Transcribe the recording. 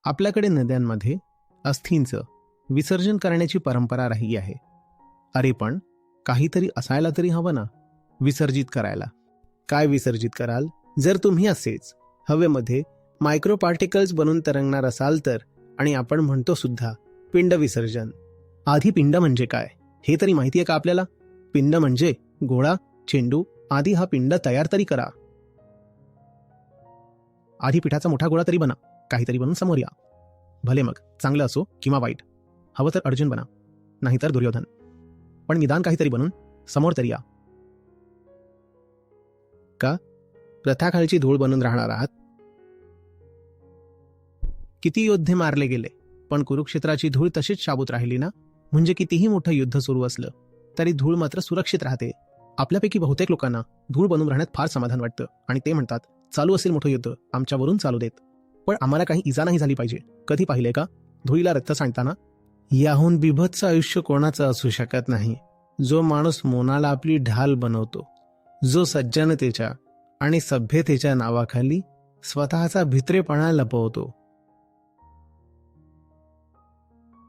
आपल्याकडे नद्यांमध्ये अस्थींचं विसर्जन करण्याची परंपरा राहिली आहे. अरे पण काहीतरी असायला तरी हवं ना विसर्जित करायला. काय विसर्जित कराल? जर तुम्ही असेच हवेमध्ये मायक्रो पार्टिकल्स बनून तरंगणार असाल तर. आणि आपण म्हणतो सुद्धा पिंड विसर्जन. आधी पिंड म्हणजे काय हे तरी माहितीये का आपल्याला? पिंड म्हणजे गोळा, चेंडू. आधी हा पिंड तयार तरी करा. आधी पिठाचा मोठा गोळा तरी बना. काहीतरी बनून समोर या. भले मग चांगलं असो किंवा वाईट. हवं तर अर्जुन बना, नाहीतर दुर्योधन. पण निदान काहीतरी बनून समोर तरी या. का प्रथाखालची धूळ बनून राहणार आहात? किती योद्धे मारले गेले पण कुरुक्षेत्राची धूळ तशीच शाबूत राहिली ना. म्हणजे कितीही मोठं युद्ध सुरू असलं तरी धूळ मात्र सुरक्षित राहते. आपल्यापैकी बहुतेक लोकांना धूळ बनून राहण्यात फार समाधान वाटतं आणि ते म्हणतात चालू असेल मोठं युद्ध आमच्यावरून चालू देत, पण आम्हाला काही इजा नाही झाली पाहिजे. कधी पाहिले का धुळीला रक्त सांडताना? याहून बिभत्स आयुष्य कोणाचं असू शकत नाही. जो माणूस मौनाला आपली ढाल बनवतो, जो सज्जनतेच्या आणि सभ्यतेच्या नावाखाली स्वतःचा भित्रेपणा लपवतो,